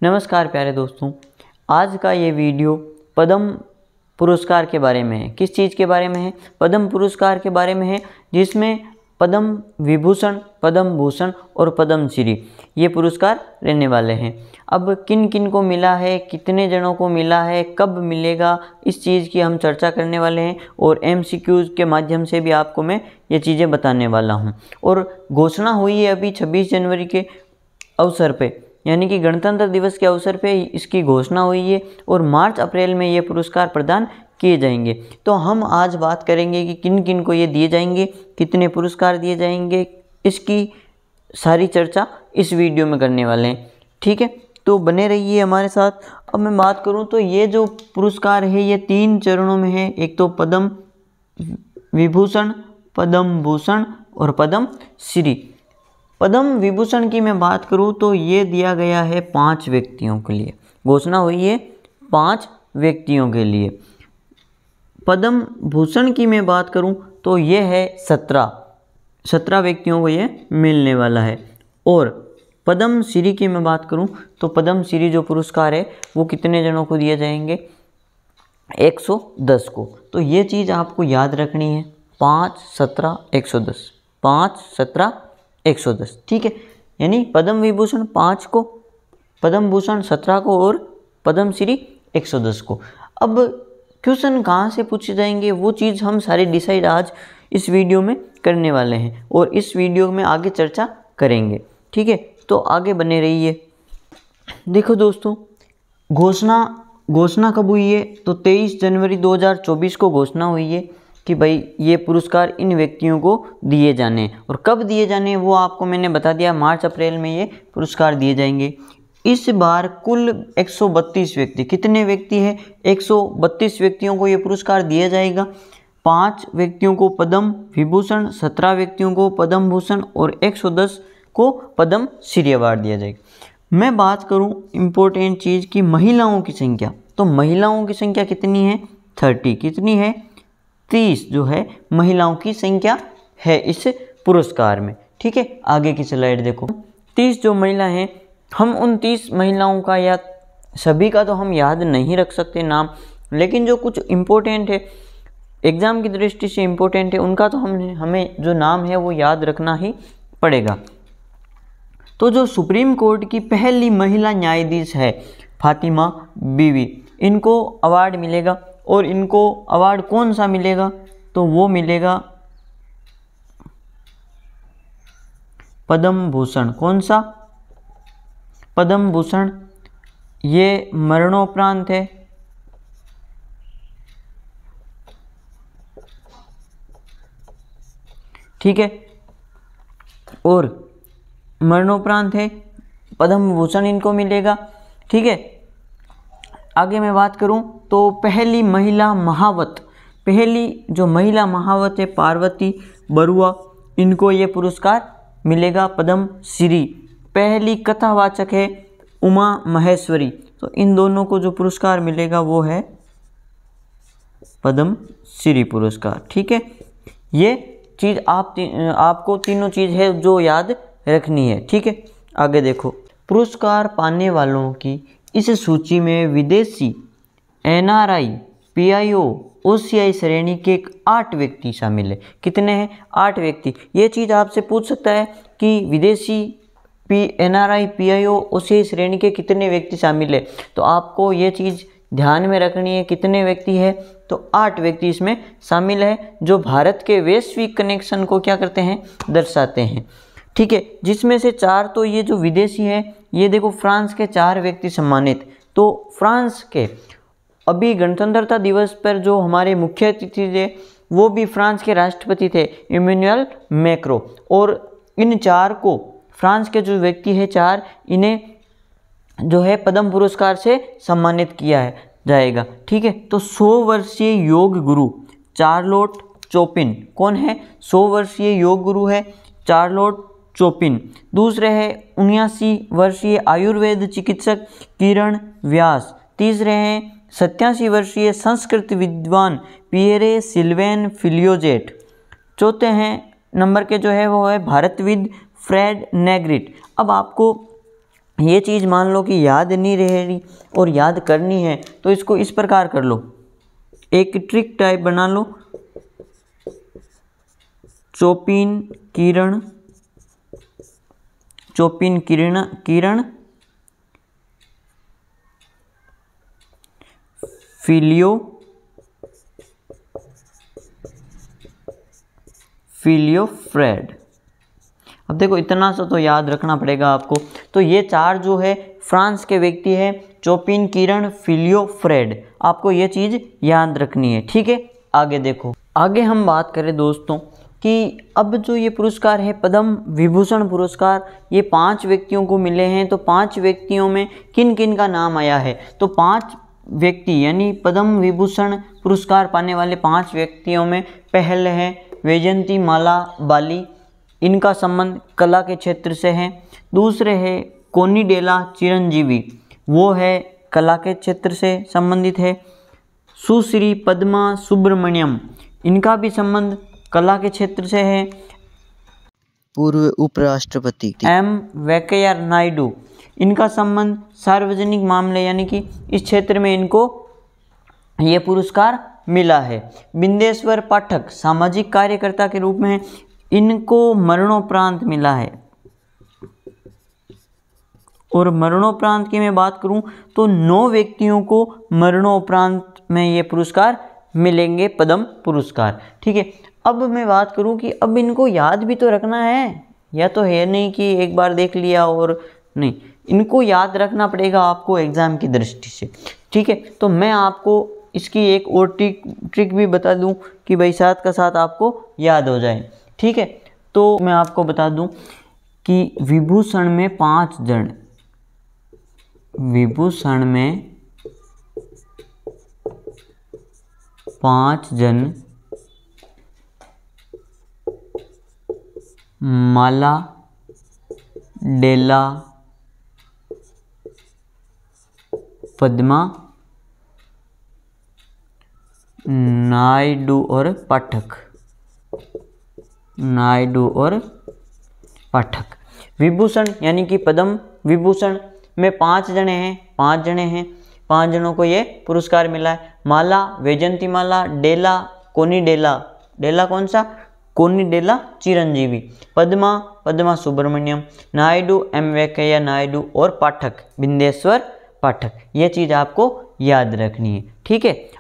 नमस्कार प्यारे दोस्तों, आज का ये वीडियो पद्म पुरस्कार के बारे में है। किस चीज़ के बारे में है? पद्म पुरस्कार के बारे में है, जिसमें पद्म विभूषण, पद्म भूषण और पद्मश्री ये पुरस्कार रहने वाले हैं। अब किन किन को मिला है, कितने जनों को मिला है, कब मिलेगा, इस चीज़ की हम चर्चा करने वाले हैं और MCQs के माध्यम से भी आपको मैं ये चीज़ें बताने वाला हूँ। और घोषणा हुई है अभी 26 जनवरी के अवसर पे, यानी कि गणतंत्र दिवस के अवसर पे इसकी घोषणा हुई है और मार्च अप्रैल में ये पुरस्कार प्रदान किए जाएंगे। तो हम आज बात करेंगे कि किन किन को ये दिए जाएंगे, कितने पुरस्कार दिए जाएंगे, इसकी सारी चर्चा इस वीडियो में करने वाले हैं। ठीक है, तो बने रहिए हमारे साथ। अब मैं बात करूं तो ये जो पुरस्कार है ये 3 चरणों में है। एक तो पद्म विभूषण, पद्म भूषण और पद्मश्री। पद्म विभूषण की मैं बात करूं तो ये दिया गया है 5 व्यक्तियों के लिए, घोषणा हुई है 5 व्यक्तियों के लिए। पद्म भूषण की मैं बात करूं तो ये है 17 व्यक्तियों को ये मिलने वाला है। और पद्मश्री की मैं बात करूं तो पद्मश्री जो पुरस्कार है वो कितने जनों को दिए जाएंगे? 110 को। तो ये चीज़ आपको याद रखनी है, 5, 17, 110, 5, 17, 110। ठीक है, यानी पद्म विभूषण 5 को, पद्म भूषण 17 को और पद्मश्री 110 को। अब क्वेश्चन कहाँ से पूछे जाएंगे वो चीज़ हम सारी डिसाइड आज इस वीडियो में करने वाले हैं और इस वीडियो में आगे चर्चा करेंगे। ठीक है, तो आगे बने रहिए। देखो दोस्तों, घोषणा कब हुई है? तो 23 जनवरी 2024 को घोषणा हुई है कि भाई ये पुरस्कार इन व्यक्तियों को दिए जाने हैं। और कब दिए जाने वो आपको मैंने बता दिया, मार्च अप्रैल में ये पुरस्कार दिए जाएंगे। इस बार कुल 132 व्यक्ति, कितने व्यक्ति हैं? 132 व्यक्तियों को ये पुरस्कार दिया जाएगा। 5 व्यक्तियों को पद्म विभूषण, 17 व्यक्तियों को पद्म भूषण और 110 को पद्मश्री अवार्ड दिया जाएगा। मैं बात करूं इम्पोर्टेंट चीज़ की महिलाओं की संख्या, तो महिलाओं की संख्या कितनी है? 30। कितनी है? 30 जो है महिलाओं की संख्या है इस पुरस्कार में। ठीक है, आगे की स्लाइड देखो। 30 जो महिला हैं, हम उन 30 महिलाओं का या सभी का तो हम याद नहीं रख सकते नाम, लेकिन जो कुछ इम्पोर्टेंट है, एग्ज़ाम की दृष्टि से इम्पोर्टेंट है, उनका तो हमें जो नाम है वो याद रखना ही पड़ेगा। तो जो सुप्रीम कोर्ट की पहली महिला न्यायाधीश है फातिमा बीवी, इनको अवार्ड मिलेगा। और इनको अवार्ड कौन सा मिलेगा? तो वो मिलेगा पद्म भूषण। कौन सा? पद्म भूषण। ये मरणोपरांत है। ठीक है, और मरणोपरांत है, पद्म भूषण इनको मिलेगा। ठीक है, आगे मैं बात करूं तो पहली महिला महावत, पहली जो महिला महावत है पार्वती बरुआ, इनको ये पुरस्कार मिलेगा पद्मश्री। पहली कथावाचक है उमा महेश्वरी, तो इन दोनों को जो पुरस्कार मिलेगा वो है पद्मश्री पुरस्कार। ठीक है, ये चीज़ आपको तीनों चीज़ है जो याद रखनी है। ठीक है, आगे देखो। पुरस्कार पाने वालों की इस सूची में विदेशी, NRI, PIO, OCI श्रेणी के 8 व्यक्ति शामिल है। कितने हैं? 8 व्यक्ति। ये चीज़ आपसे पूछ सकता है कि विदेशी, NRI, PIO, OCI श्रेणी के कितने व्यक्ति शामिल है, तो आपको ये चीज़ ध्यान में रखनी है। कितने व्यक्ति है? तो 8 व्यक्ति इसमें शामिल है, जो भारत के वैश्विक कनेक्शन को क्या करते हैं? दर्शाते हैं। ठीक है, जिसमें से 4 तो ये जो विदेशी हैं, ये देखो फ्रांस के 4 व्यक्ति सम्मानित। तो फ्रांस के अभी गणतंत्रता दिवस पर जो हमारे मुख्य अतिथि थे वो भी फ्रांस के राष्ट्रपति थे, इमैनुअल मैक्रो। और इन 4 को, फ्रांस के जो व्यक्ति है 4, इन्हें जो है पद्म पुरस्कार से सम्मानित किया जाएगा। ठीक है, तो 100 वर्षीय योग गुरु चार्लोट चोपिन, कौन है? 100 वर्षीय योग गुरु है चार्लोट चोपिन। दूसरे है 79 वर्षीय आयुर्वेद चिकित्सक किरण व्यास। तीसरे हैं 87 वर्षीय संस्कृत विद्वान पियरे सिल्वेन फिलियोजेट। चौथे हैं नंबर के जो है वो है भारतविद फ्रेड नेग्रिट। अब आपको ये चीज़ मान लो कि याद नहीं रह रही और याद करनी है तो इसको इस प्रकार कर लो, एक ट्रिक टाइप बना लो। चोपिन किरण, चोपिन किरण फिलियो फ्रेड। अब देखो इतना सा तो याद रखना पड़ेगा आपको। तो ये चार जो है फ्रांस के व्यक्ति है, चोपिन किरण फिलियो फ्रेड, आपको ये चीज़ याद रखनी है, ठीक है। आगे देखो, आगे हम बात करें दोस्तों कि अब जो ये पुरस्कार है पद्म विभूषण पुरस्कार, ये 5 व्यक्तियों को मिले हैं। तो 5 व्यक्तियों में किन किन का नाम आया है? तो 5 व्यक्ति यानी पद्म विभूषण पुरस्कार पाने वाले 5 व्यक्तियों में पहले है वैजयंती माला बाली, इनका संबंध कला के क्षेत्र से है। दूसरे है कोनिडेला चिरंजीवी, वो है कला के क्षेत्र से संबंधित है। सुश्री पद्मा सुब्रमण्यम, इनका भी संबंध कला के क्षेत्र से है। पूर्व उपराष्ट्रपति एम वेंकैया नायडू, इनका संबंध सार्वजनिक मामले यानी कि इस क्षेत्र में इनको ये पुरस्कार मिला है। बिंदेश्वर पाठक सामाजिक कार्यकर्ता के रूप में इनको मरणोपरांत मिला है। और मरणोपरांत की मैं बात करूं तो 9 व्यक्तियों को मरणोपरांत में ये पुरस्कार मिलेंगे, पद्म पुरस्कार, ठीक है। अब मैं बात करूं कि अब इनको याद भी तो रखना है, या तो है नहीं कि एक बार देख लिया और नहीं, इनको याद रखना पड़ेगा आपको एग्ज़ाम की दृष्टि से, ठीक है। तो मैं आपको इसकी एक और ट्रिक भी बता दूं कि भाई साथ का साथ आपको याद हो जाए, ठीक है। तो मैं आपको बता दूं कि विभूषण में 5 जन, विभूषण में 5 जन माला डेला पद्मा नायडू और पाठक, नायडू और पाठक। विभूषण यानी कि पद्म विभूषण में 5 जने हैं, 5 जने हैं, 5 जनों को ये पुरस्कार मिला है। माला वैजयंती माला, डेला कोनिडेला, डेला कौन सा? कोनिडेला चिरंजीवी, पद्मा पद्मा सुब्रमण्यम, नायडू एम वेंकैया नायडू और पाठक बिंदेश्वर पाठक। ये चीज़ आपको याद रखनी है, ठीक है।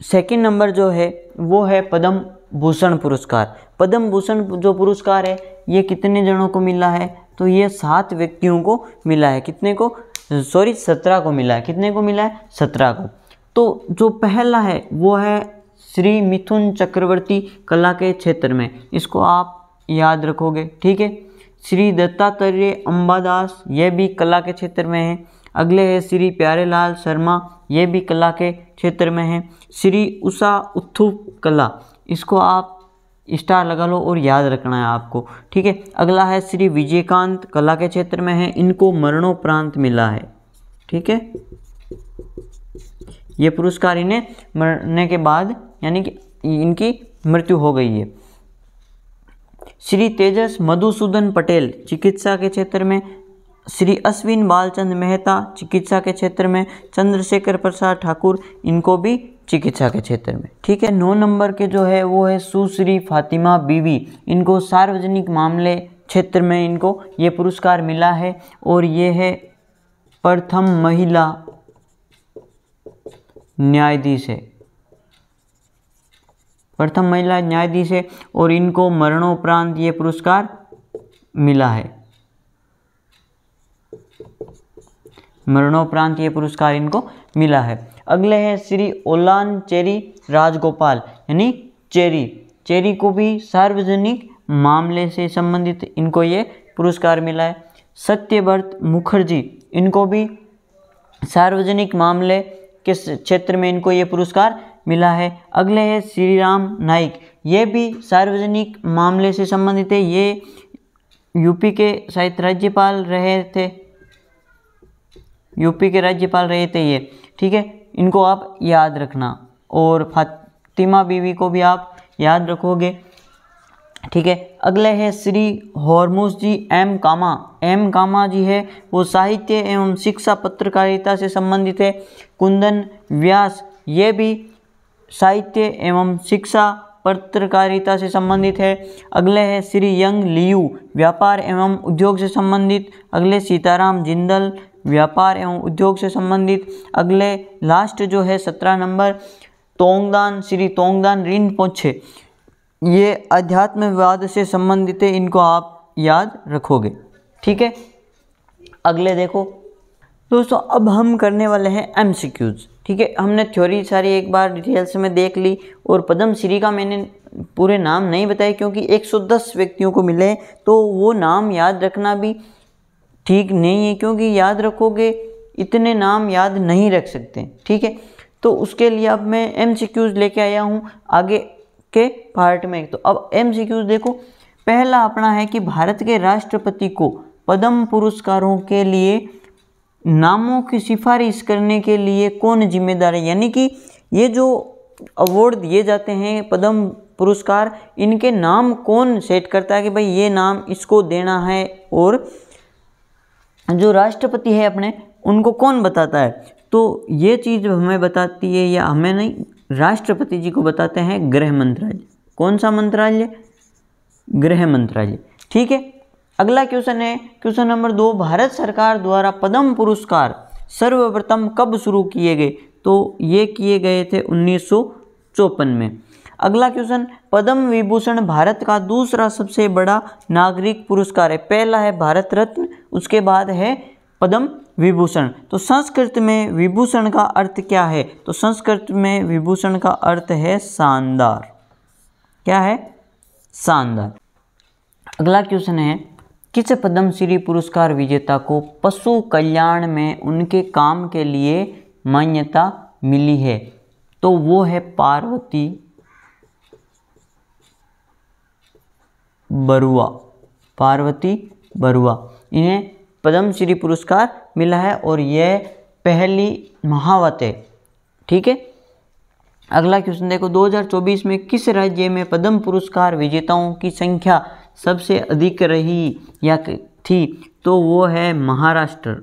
सेकंड नंबर जो है वो है पद्म भूषण पुरस्कार। पद्म भूषण जो पुरस्कार है ये कितने जनों को मिला है? तो ये 7 व्यक्तियों को मिला है। कितने को? 17 को मिला है। कितने को मिला है? 17 को। तो जो पहला है वो है श्री मिथुन चक्रवर्ती कला के क्षेत्र में, इसको आप याद रखोगे, ठीक है। श्री दत्तात्रेय अंबादास, ये भी कला के क्षेत्र में है। अगले है श्री प्यारेलाल शर्मा, ये भी कला के क्षेत्र में है। श्री उषा उत्थुप कला, इसको आप स्टार लगा लो और याद रखना है आपको, ठीक है। अगला है श्री विजयकांत, कला के क्षेत्र में है, इनको मरणोपरांत मिला है, ठीक है। ये पुरस्कार इन्हें मरने के बाद यानी कि इनकी मृत्यु हो गई है। श्री तेजस मधुसूदन पटेल, चिकित्सा के क्षेत्र में। श्री अश्विन बालचंद मेहता, चिकित्सा के क्षेत्र में। चंद्रशेखर प्रसाद ठाकुर, इनको भी चिकित्सा के क्षेत्र में, ठीक है। 9 नंबर के जो है वो है सुश्री फातिमा बीवी, इनको सार्वजनिक मामले क्षेत्र में इनको ये पुरस्कार मिला है और ये है प्रथम महिला न्यायाधीश है, प्रथम महिला न्यायाधीश है और इनको मरणोपरांत ये पुरस्कार मिला है। मरणोपरांत ये पुरस्कार इनको मिला है। अगले हैं श्री ओलान चेरी राजगोपाल, यानी चेरी, चेरी को भी सार्वजनिक मामले से संबंधित इनको ये पुरस्कार मिला है। सत्यव्रत मुखर्जी, इनको भी सार्वजनिक मामले के क्षेत्र में इनको ये पुरस्कार मिला है। अगले है श्री राम नाइक, ये भी सार्वजनिक मामले से संबंधित है। ये यूपी के शायद राज्यपाल रहे थे, यूपी के राज्यपाल रहे थे ये, ठीक है। इनको आप याद रखना और फातिमा बीवी को भी आप याद रखोगे। ठीक है। अगले है श्री हरमुज जी एम कामा। एम कामा जी है वो साहित्य एवं शिक्षा पत्रकारिता से संबंधित है। कुंदन व्यास ये भी साहित्य एवं शिक्षा पत्रकारिता से संबंधित है। अगले है श्री यंग लियू व्यापार एवं उद्योग से संबंधित। अगले सीताराम जिंदल व्यापार एवं उद्योग से संबंधित। अगले लास्ट जो है 17 नंबर तोंगदान श्री तोंगदान रिनपोछे ये अध्यात्मवाद से संबंधित है, इनको आप याद रखोगे। ठीक है। अगले देखो दोस्तों, अब हम करने वाले हैं एमसीक्यूज। ठीक है, हमने थ्योरी सारी एक बार डिटेल्स में देख ली और पद्मश्री का मैंने पूरे नाम नहीं बताए क्योंकि 110 व्यक्तियों को मिले तो वो नाम याद रखना भी ठीक नहीं है क्योंकि याद रखोगे इतने नाम याद नहीं रख सकते। ठीक है, तो उसके लिए अब मैं एमसीक्यूज लेके आया हूँ आगे के पार्ट में। तो अब एमसीक्यूज देखो, पहला अपना है कि भारत के राष्ट्रपति को पद्म पुरस्कारों के लिए नामों की सिफारिश करने के लिए कौन जिम्मेदार है, यानी कि ये जो अवार्ड दिए जाते हैं पद्म पुरस्कार, इनके नाम कौन सेट करता है कि भाई ये नाम इसको देना है, और जो राष्ट्रपति है अपने उनको कौन बताता है। तो ये चीज़ हमें बताती है, या हमें नहीं, राष्ट्रपति जी को बताते हैं गृह मंत्रालय। कौन सा मंत्रालय? गृह मंत्रालय। ठीक है। अगला क्वेश्चन है क्वेश्चन नंबर 2, भारत सरकार द्वारा पद्म पुरस्कार सर्वप्रथम कब शुरू किए गए? तो ये किए गए थे 1954 में। अगला क्वेश्चन, पद्म विभूषण भारत का दूसरा सबसे बड़ा नागरिक पुरस्कार है। पहला है भारत रत्न, उसके बाद है पद्म विभूषण। तो संस्कृत में विभूषण का अर्थ क्या है? तो संस्कृत में विभूषण का अर्थ है शानदार। क्या है? शानदार। अगला क्वेश्चन है, किस पद्मश्री पुरस्कार विजेता को पशु कल्याण में उनके काम के लिए मान्यता मिली है? तो वो है पार्वती बरुआ। पार्वती बरुआ, इन्हें पद्मश्री पुरस्कार मिला है और यह पहली महावत है। ठीक है। अगला क्वेश्चन देखो, 2024 में किस राज्य में पद्म पुरस्कार विजेताओं की संख्या सबसे अधिक रही या थी? तो वो है महाराष्ट्र।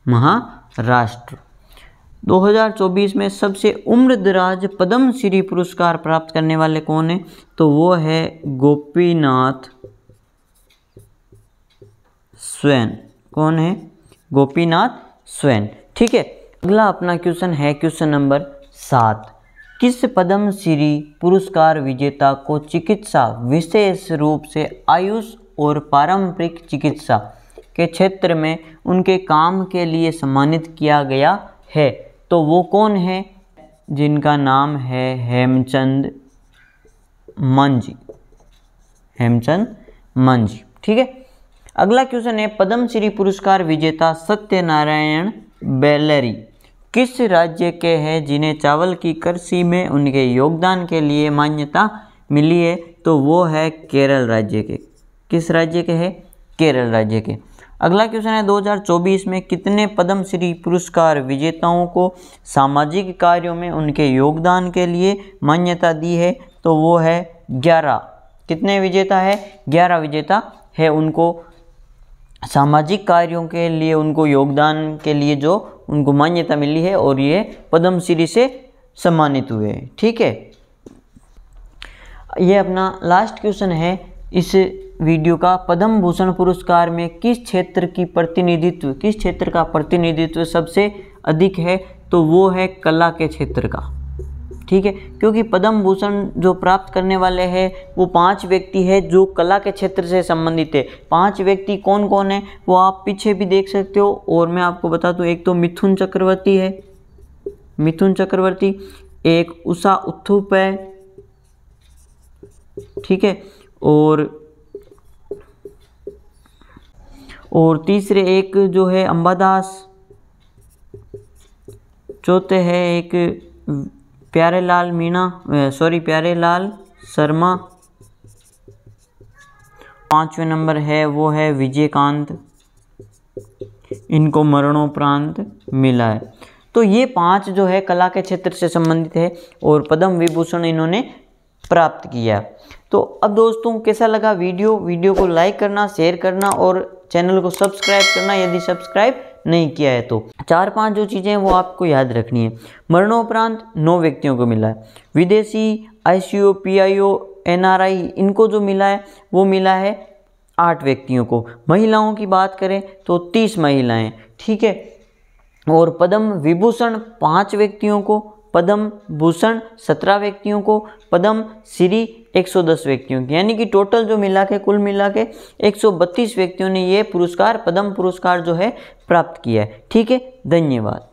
महाराष्ट्र। 2024 में सबसे उम्रदराज पद्मश्री पुरस्कार प्राप्त करने वाले कौन है? तो वो है गोपीनाथ स्वैन। कौन है? गोपीनाथ स्वैन। ठीक है। अगला अपना क्वेश्चन है क्वेश्चन नंबर 7, किस पद्मश्री पुरस्कार विजेता को चिकित्सा विशेष रूप से आयुष और पारंपरिक चिकित्सा के क्षेत्र में उनके काम के लिए सम्मानित किया गया है? तो वो कौन है? जिनका नाम है हेमचंद मंजी। हेमचंद मंजी। ठीक है। अगला क्वेश्चन है, पद्मश्री पुरस्कार विजेता सत्यनारायण बेल्लरी किस राज्य के हैं जिन्हें चावल की कृषि में उनके योगदान के लिए मान्यता मिली है? तो वो है केरल राज्य के। किस राज्य के हैं? केरल राज्य के। अगला क्वेश्चन है, 2024 में कितने पद्मश्री पुरस्कार विजेताओं को सामाजिक कार्यों में उनके योगदान के लिए मान्यता दी है? तो वो है 11। कितने विजेता है? 11 विजेता है, उनको सामाजिक कार्यों के लिए उनको योगदान के लिए जो उनको मान्यता मिली है और ये पद्मश्री से सम्मानित हुए। ठीक है। ये अपना लास्ट क्वेश्चन है इस वीडियो का, पद्म भूषण पुरस्कार में किस क्षेत्र का प्रतिनिधित्व सबसे अधिक है? तो वो है कला के क्षेत्र का। ठीक है, क्योंकि पद्म भूषण जो प्राप्त करने वाले हैं वो 5 व्यक्ति है जो कला के क्षेत्र से संबंधित है। 5 व्यक्ति कौन कौन है वो आप पीछे भी देख सकते हो, और मैं आपको बता दूं, एक तो मिथुन चक्रवर्ती है, मिथुन चक्रवर्ती, एक उषा उत्थुप है, ठीक है, और तीसरे एक जो है अंबादास, चौथे है एक प्यारेलाल शर्मा, 5वें नंबर है वो है विजयकांत, इनको मरणोपरांत मिला है। तो ये 5 जो है कला के क्षेत्र से संबंधित है और पद्म विभूषण इन्होंने प्राप्त किया। तो अब दोस्तों कैसा लगा वीडियो को लाइक करना, शेयर करना और चैनल को सब्सक्राइब करना यदि सब्सक्राइब नहीं किया है तो। 4-5 जो चीज़ें हैं वो आपको याद रखनी है। मरणोपरांत 9 व्यक्तियों को मिला है। विदेशी ICO, PIO, NRI इनको जो मिला है वो मिला है 8 व्यक्तियों को। महिलाओं की बात करें तो 30 महिलाएं, ठीक है। और पद्म विभूषण 5 व्यक्तियों को, पद्म भूषण 17 व्यक्तियों को, पद्म श्री 110 व्यक्तियों की, यानी कि टोटल जो मिला के कुल मिला के 132 व्यक्तियों ने ये पुरस्कार, पद्म पुरस्कार जो है प्राप्त किया है। ठीक है, धन्यवाद।